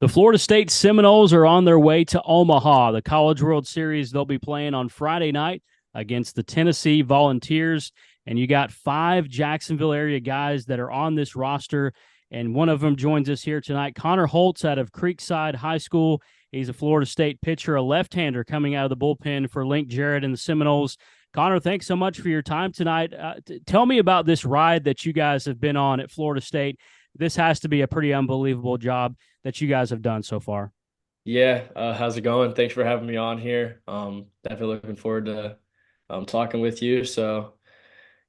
The Florida State Seminoles are on their way to Omaha. The College World Series, they'll be playing on Friday night against the Tennessee Volunteers. And you got 5 Jacksonville area guys that are on this roster. And one of them joins us here tonight. Connor Hults out of Creekside High School. He's a Florida State pitcher, a left-hander coming out of the bullpen for Link Jarrett and the Seminoles. Connor, thanks so much for your time tonight. Tell me about this ride that you guys have been on at Florida State. This has to be a pretty unbelievable job that you guys have done so far. Yeah, how's it going? Thanks for having me on here. Definitely looking forward to talking with you. So,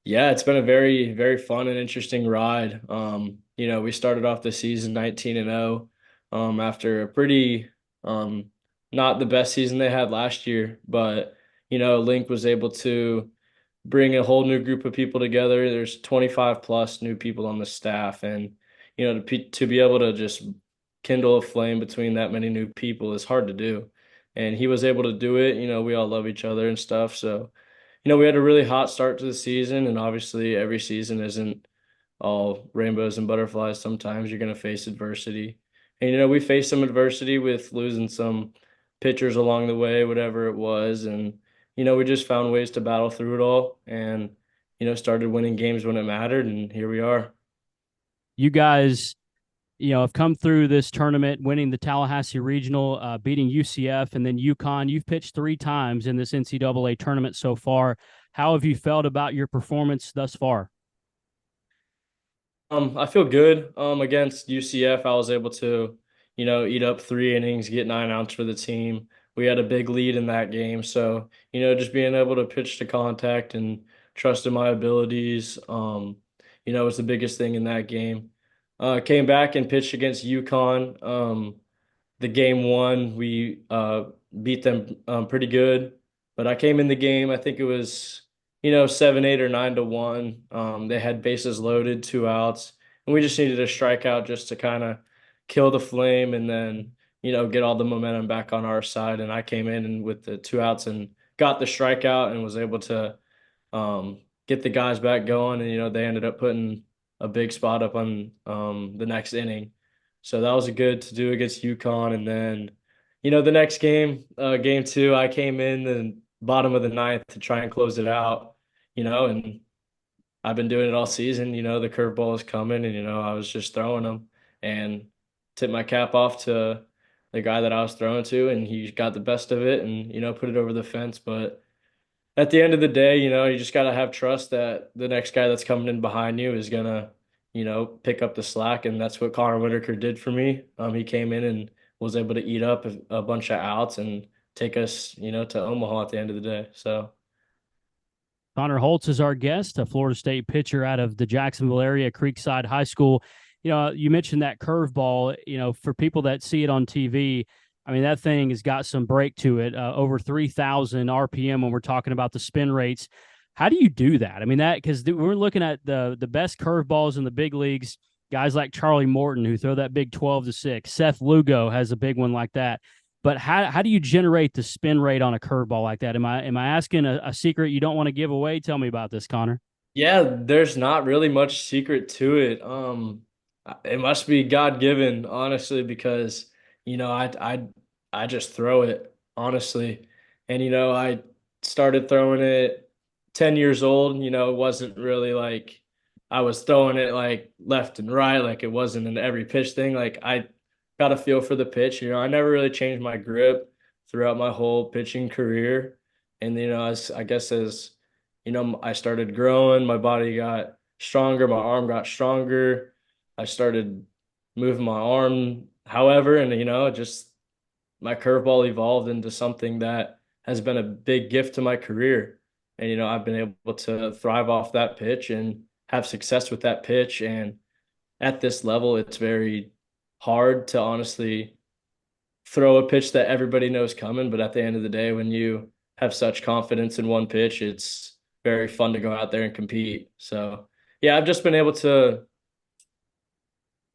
yeah, it's been a very, very fun and interesting ride. We started off the season 19-0 after a pretty not the best season they had last year, but Link was able to bring a whole new group of people together. There's 25 plus new people on the staff, and to be able to just kindle a flame between that many new people is hard to do. And he was able to do it. We all love each other and stuff. So, we had a really hot start to the season, and obviously every season isn't all rainbows and butterflies. Sometimes you're going to face adversity. And, we faced some adversity with losing some pitchers along the way, whatever it was. And, we just found ways to battle through it all and, started winning games when it mattered. And here we are. You guys, have come through this tournament, winning the Tallahassee Regional, beating UCF, and then UConn. You've pitched 3 times in this NCAA tournament so far. How have you felt about your performance thus far? I feel good. Against UCF, I was able to, eat up 3 innings, get 9 outs for the team. We had a big lead in that game, so just being able to pitch to contact and trust in my abilities, was the biggest thing in that game. Came back and pitched against UConn. The game one, we beat them pretty good. But I came in the game, I think it was, 7-8 or 9-1. They had bases loaded, 2 outs, and we just needed a strikeout just to kind of kill the flame and then, get all the momentum back on our side. And I came in and with the 2 outs and got the strikeout and was able to get the guys back going. And, they ended up putting a big spot up on the next inning. So that was a good to do against UConn. And then, the next game, game two, I came in the bottom of the ninth to try and close it out, and I've been doing it all season. The curveball is coming and, I was just throwing them and tipped my cap off to the guy that I was throwing to, and he got the best of it and, put it over the fence. But at the end of the day, you just got to have trust that the next guy that's coming in behind you is gonna, pick up the slack, and that's what Connor Whitaker did for me. He came in and was able to eat up a bunch of outs and take us, to Omaha at the end of the day. So, Connor Holtz is our guest, a Florida State pitcher out of the Jacksonville area, Creekside High School. You mentioned that curveball. For people that see it on TV, I mean, that thing has got some break to it, over 3,000 RPM when we're talking about the spin rates. How do you do that? I mean, because we're looking at the best curveballs in the big leagues, guys like Charlie Morton who throw that big 12-6. Seth Lugo has a big one like that. But how do you generate the spin rate on a curveball like that? Am I asking a secret you don't want to give away? Tell me about this, Connor. yeah, there's not really much secret to it. It must be God given, honestly, because I just throw it, honestly. And I started throwing it 10 years old. It wasn't really like I was throwing it like left and right, like it wasn't an every pitch thing. Like I got a feel for the pitch. I never really changed my grip throughout my whole pitching career. And as I guess as I started growing, my body got stronger, my arm got stronger. I started moving my arm, however, and just my curveball evolved into something that has been a big gift to my career. And I've been able to thrive off that pitch and have success with that pitch. And at this level, it's very hard to honestly throw a pitch that everybody knows coming. But at the end of the day, when you have such confidence in one pitch, it's very fun to go out there and compete. So yeah, I've just been able to,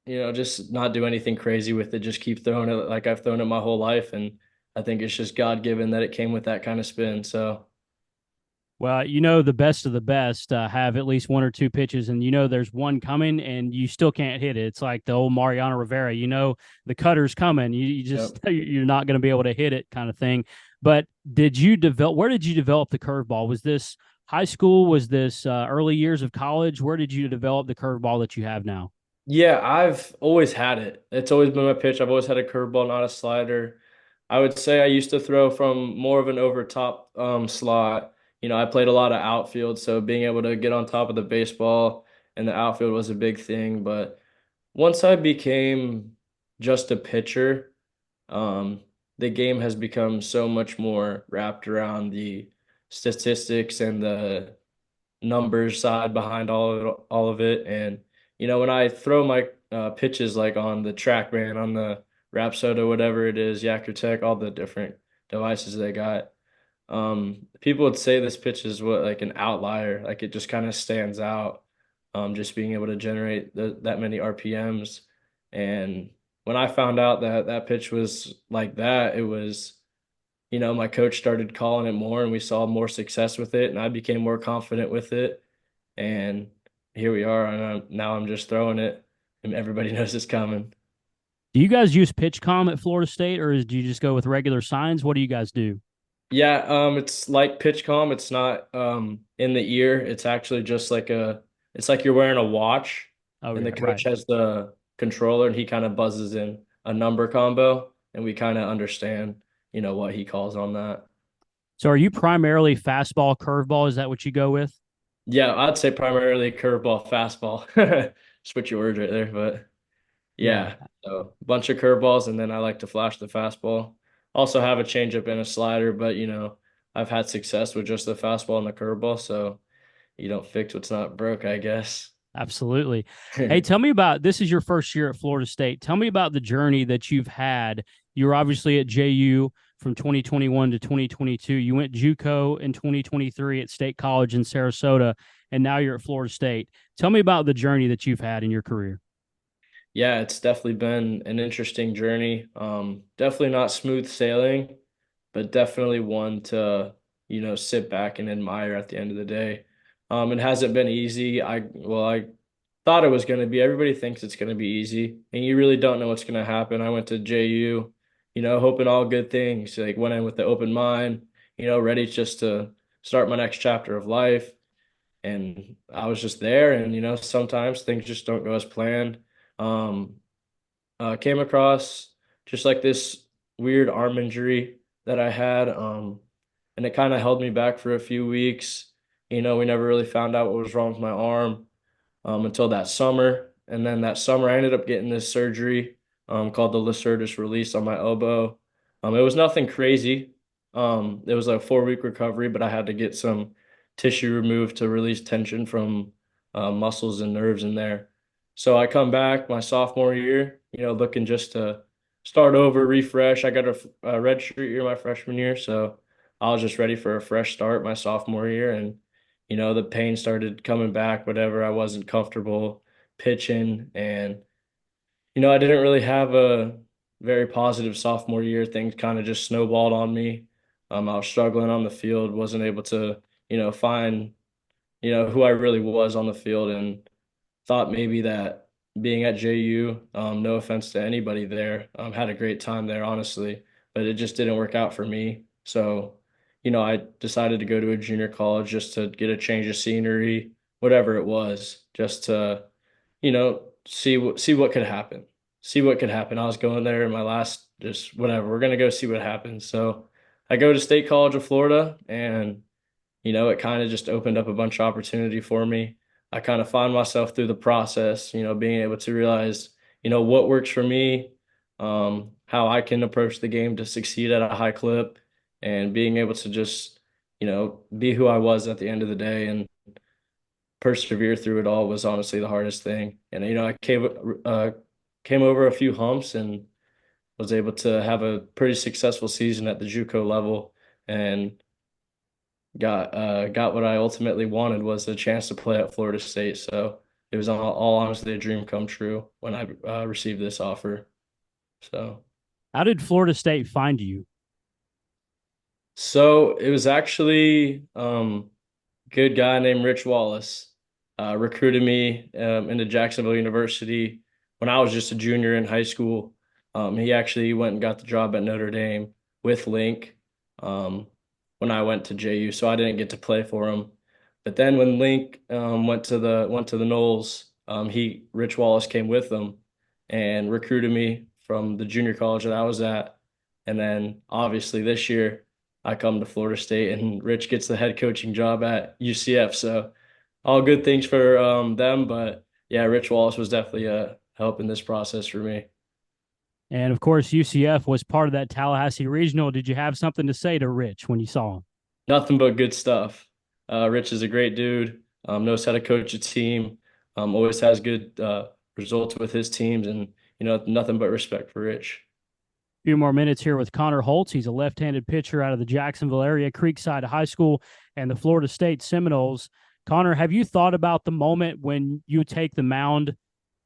just not do anything crazy with it. Just keep throwing it like I've thrown it my whole life. And I think it's just God given that it came with that kind of spin. So Well, the best of the best have at least one or two pitches, and there's one coming, and you still can't hit it. It's like the old Mariano Rivera. The cutter's coming. You just Yep. you're not going to be able to hit it, kind of thing. But Where did you develop the curveball? Was this high school? Was this early years of college? Where did you develop the curveball that you have now? Yeah, I've always had it. It's always been my pitch. I've always had a curveball, not a slider. I would say I used to throw from more of an over top slot. I played a lot of outfield, so being able to get on top of the baseball and the outfield was a big thing. But once I became just a pitcher, um, the game has become so much more wrapped around the statistics and the numbers side behind all of it. And when I throw my pitches like on the TrackMan, on the Rapsodo, whatever it is, Yakutech, all the different devices they got, people would say this pitch is what like an outlier, like it just kind of stands out, just being able to generate that many RPMs. And when I found out that that pitch was like that, it was my coach started calling it more and we saw more success with it and I became more confident with it. And here we are. And now I'm just throwing it and everybody knows it's coming. Do you guys use PitchCom at Florida State, or do you just go with regular signs? What do you guys do? Yeah, it's like pitch calm. It's not in the ear. It's actually just like it's like you're wearing a watch Oh and the yeah, right. coach has the controller and he kind of buzzes in a number combo and we kind of understand, what he calls on that. So are you primarily fastball, curveball? Is that what you go with? Yeah, I'd say primarily curveball, fastball. Switch your words right there, but Yeah, yeah. So a bunch of curveballs, and then I like to flash the fastball. Also have a changeup and a slider, but I've had success with just the fastball and the curveball, so you don't fix what's not broke, I guess. absolutely. Hey, tell me about this is your first year at Florida State. Tell me about the journey that you've had. You were obviously at JU from 2021 to 2022. You went JUCO in 2023 at State College in Sarasota, and now you're at Florida State. Tell me about the journey that you've had in your career. Yeah, it's definitely been an interesting journey. Definitely not smooth sailing, but definitely one to, sit back and admire at the end of the day. It hasn't been easy. I thought it was going to be. Everybody thinks it's going to be easy, and you really don't know what's going to happen. I went to JU, hoping all good things. Like went in with the open mind, ready just to start my next chapter of life. And I was just there, and sometimes things just don't go as planned. Um, came across just like this weird arm injury that I had, and it kind of held me back for a few weeks. We never really found out what was wrong with my arm until that summer. And then that summer, I ended up getting this surgery called the Lysertis release on my elbow. It was nothing crazy. It was a 4 week recovery, but I had to get some tissue removed to release tension from muscles and nerves in there. So I come back my sophomore year, looking just to start over, refresh. I got a red shirt year my freshman year, so I was just ready for a fresh start my sophomore year, and the pain started coming back, whatever. I wasn't comfortable pitching. And, I didn't really have a very positive sophomore year. Things kind of just snowballed on me. I was struggling on the field, wasn't able to, find, who I really was on the field, and thought maybe that being at JU, no offense to anybody there, had a great time there, honestly, but it just didn't work out for me. So, I decided to go to a junior college just to get a change of scenery, whatever it was, just to, see what could happen. See what could happen. I was going there in my last, just whatever. We're gonna go see what happens. So I go to State College of Florida, and it kind of just opened up a bunch of opportunity for me. I kind of found myself through the process, being able to realize, what works for me, how I can approach the game to succeed at a high clip, and being able to just, be who I was at the end of the day and persevere through it all was honestly the hardest thing. And, I came over a few humps and was able to have a pretty successful season at the JUCO level, and got what I ultimately wanted, was a chance to play at Florida State. So it was all honestly a dream come true when I received this offer. So How did Florida State find you? so it was actually good guy named Rich Wallace recruited me into Jacksonville University when I was just a junior in high school. He actually went and got the job at Notre Dame with Link um, when I went to JU, so I didn't get to play for him. But then when Link went to the Knowles, he Rich Wallace came with them and recruited me from the junior college that I was at. And then obviously this year I come to Florida State and Rich gets the head coaching job at UCF. So all good things for them. But yeah, Rich Wallace was definitely a help in this process for me. And of course, UCF was part of that Tallahassee regional. Did you have something to say to Rich when you saw him? Nothing but good stuff. Rich is a great dude, knows how to coach a team, always has good results with his teams, and nothing but respect for Rich. Few more minutes here with Connor Hults. He's a left-handed pitcher out of the Jacksonville area, Creekside High School, and the Florida State Seminoles. Connor, have you thought about the moment when you take the mound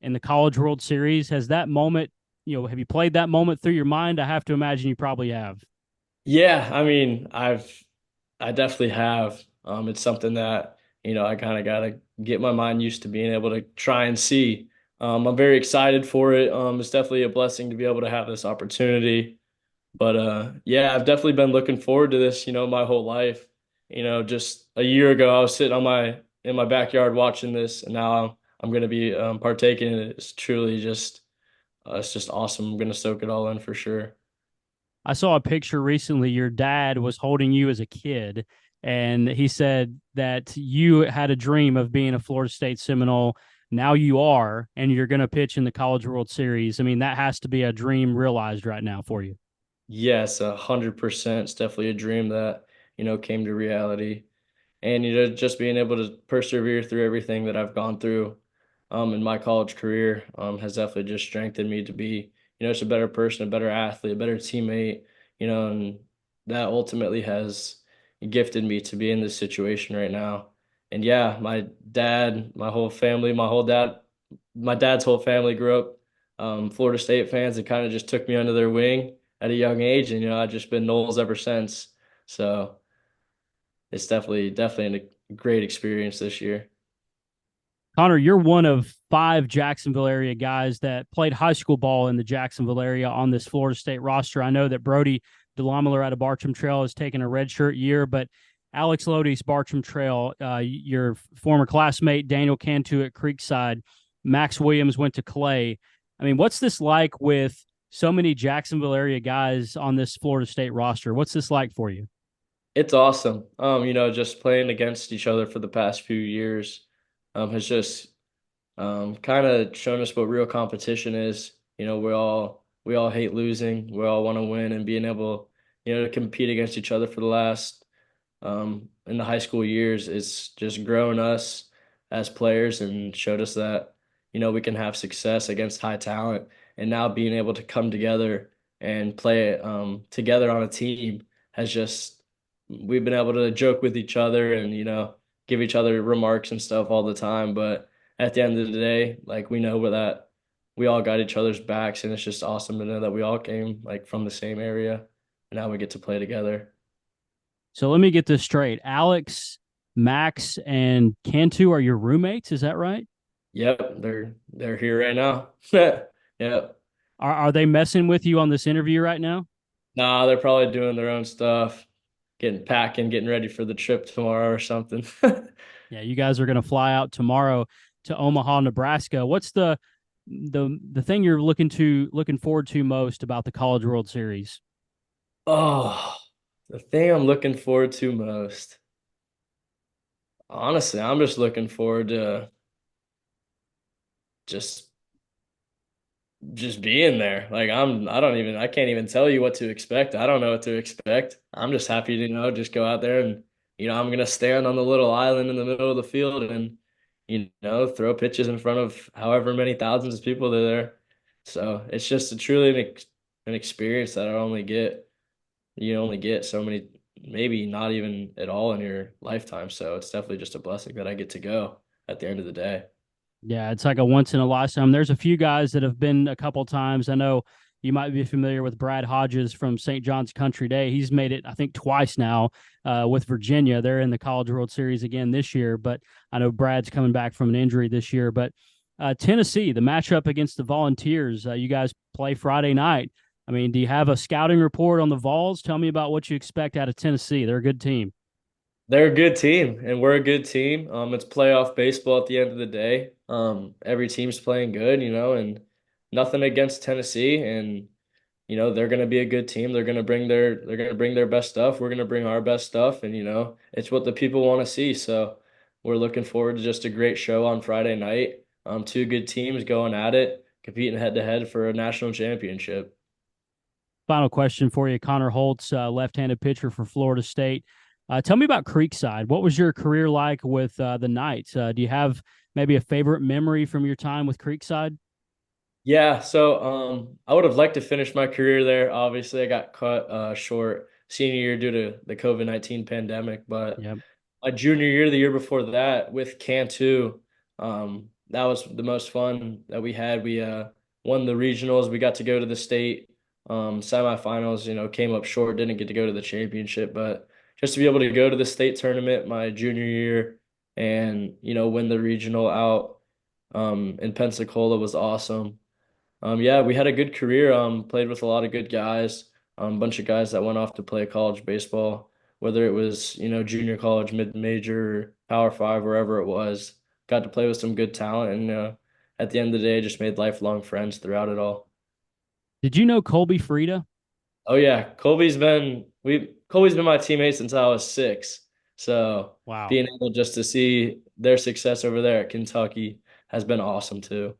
in the College World Series? Has that moment, have you played that moment through your mind? I have to imagine you probably have. Yeah, I mean, I definitely have. It's something that, I kind of got to get my mind used to being able to try and see. I'm very excited for it. It's definitely a blessing to be able to have this opportunity. But yeah, I've definitely been looking forward to this, my whole life. Just a year ago, I was sitting on my in my backyard watching this, and now I'm going to be partaking in it. It's truly just it's just awesome. I'm going to soak it all in for sure. I saw a picture recently. Your dad was holding you as a kid, and he said that you had a dream of being a Florida State Seminole. Now you are, and you're going to pitch in the College World Series. I mean, that has to be a dream realized right now for you. Yes, 100%. It's definitely a dream that, came to reality. And just being able to persevere through everything that I've gone through in my college career has definitely just strengthened me to be, just a better person, a better athlete, a better teammate, and that ultimately has gifted me to be in this situation right now. And yeah, my dad, my whole family, my dad's whole family grew up Florida State fans and kind of just took me under their wing at a young age, and I've just been Knowles ever since. So it's definitely a great experience this year. Connor, you're one of five Jacksonville area guys that played high school ball in the Jacksonville area on this Florida State roster. I know that Brody DeLamiler out of Bartram Trail has taken a redshirt year, but Alex Lodi's Bartram Trail, your former classmate Daniel Cantu at Creekside, Max Williams went to Clay. I mean, what's this like with so many Jacksonville area guys on this Florida State roster? What's this like for you? It's awesome. Just playing against each other for the past few years has just kind of shown us what real competition is. We all hate losing. We all want to win, and being able, to compete against each other for the last in the high school years, it's just grown us as players and showed us that, we can have success against high talent. And now being able to come together and play together on a team has just, we've been able to joke with each other and, give each other remarks and stuff all the time. But at the end of the day, like we know that we all got each other's backs, and it's just awesome to know that we all came like from the same area and now we get to play together. So let me get this straight. Alex, Max, and Cantu are your roommates. Is that right? Yep, they're here right now. Yep. Are they messing with you on this interview right now? Nah, they're probably doing their own stuff, getting ready for the trip tomorrow or something. Yeah, you guys are going to fly out tomorrow to Omaha, Nebraska. What's the thing you're looking forward to most about the College World Series? Oh, the thing I'm looking forward to most. Honestly, I'm just looking forward to just just being there. Like I can't even tell you what to expect. I don't know what to expect. I'm just happy to, just go out there and, I'm gonna stand on the little island in the middle of the field and, throw pitches in front of however many thousands of people are there. So it's just a truly an experience that you only get so many, maybe not even at all in your lifetime. So it's definitely just a blessing that I get to go at the end of the day. Yeah, it's like a once in a lifetime. There's a few guys that have been a couple times. I know You might be familiar with Brad Hodges from St. John's Country Day. He's made it, I think, twice now with Virginia. They're in the College World Series again this year, but I know Brad's coming back from an injury this year. But Tennessee, the matchup against the Volunteers, you guys play Friday night. I mean, do you have a scouting report on the Vols? Tell me about what you expect out of Tennessee. They're a good team. They're a good team, and we're a good team. It's playoff baseball at the end of the day. Every team's playing good, and nothing against Tennessee, and they're gonna be a good team. They're gonna bring their best stuff. We're gonna bring our best stuff, and it's what the people want to see. So we're looking forward to just a great show on Friday night. Two good teams going at it, competing head to head for a national championship. Final question for you, Connor Hults, left-handed pitcher for Florida State. Tell me about Creekside. What was your career like with the Knights? Do you have maybe a favorite memory from your time with Creekside? Yeah, so I would have liked to finish my career there. Obviously, I got cut short senior year due to the COVID-19 pandemic, but Yep. my junior year, the year before that, with Cantu, that was the most fun that we had. We won the regionals. We got to go to the state semifinals. Came up short, didn't get to go to the championship, but just to be able to go to the state tournament my junior year and win the regional out in Pensacola was awesome. Yeah, we had a good career. Played with a lot of good guys. A bunch of guys that went off to play college baseball, whether it was, junior college, mid-major, Power Five, wherever it was. Got to play with some good talent, and at the end of the day, just made lifelong friends throughout it all. Did you know Colby Frida? Oh yeah, Colby's been my teammate since I was 6. So Wow. being able just to see their success over there at Kentucky has been awesome too.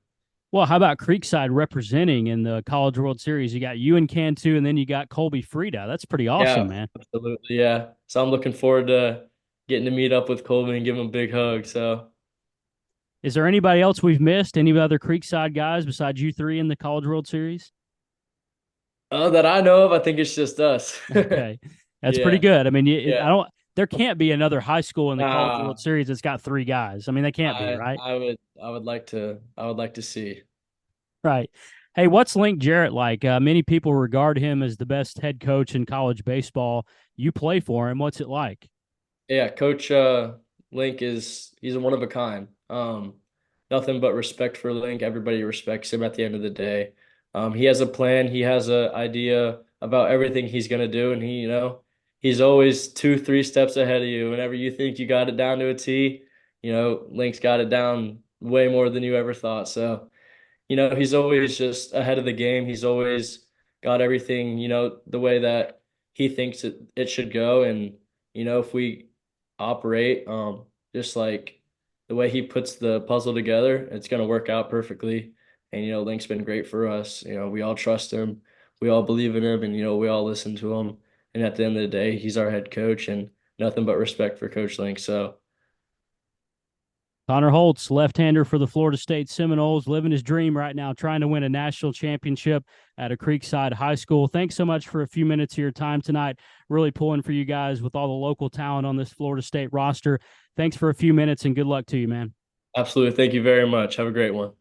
Well, how about Creekside representing in the College World Series? You got you and Cantu, and then you got Colby Frida. That's pretty awesome, Yeah, man. absolutely. Yeah. So I'm looking forward to getting to meet up with Colby and give him a big hug. So Is there anybody else we've missed? Any other Creekside guys besides you three in the College World Series? that I know of, I think it's just us. Okay, that's pretty Yeah. good. I mean, I Yeah. don't. There can't be another high school in the College Uh, World Series that's got three guys. I mean, they can't be, I right? I would I would like to see. Right. Hey, what's Link Jarrett like? Many people regard him as the best head coach in college baseball. You play for him. What's it like? Yeah, Coach Link he's a one of a kind. Nothing but respect for Link. Everybody respects him at the end of the day. He has a plan. He has an idea about everything he's gonna do, and he's always 2, 3 steps ahead of you. Whenever you think you got it down to a T, Link's got it down way more than you ever thought. So he's always just ahead of the game. He's always got everything, the way that he thinks it should go. And, if we operate just like the way he puts the puzzle together, it's going to work out perfectly. And, Link's been great for us. We all trust him. We all believe in him and, we all listen to him. And at the end of the day, he's our head coach and nothing but respect for Coach Link. So, Connor Holtz, left-hander for the Florida State Seminoles, living his dream right now, trying to win a national championship at a Creekside High School. Thanks so much for a few minutes of your time tonight. Really pulling for you guys with all the local talent on this Florida State roster. Thanks for a few minutes and good luck to you, man. absolutely. Thank you very much. Have a great one.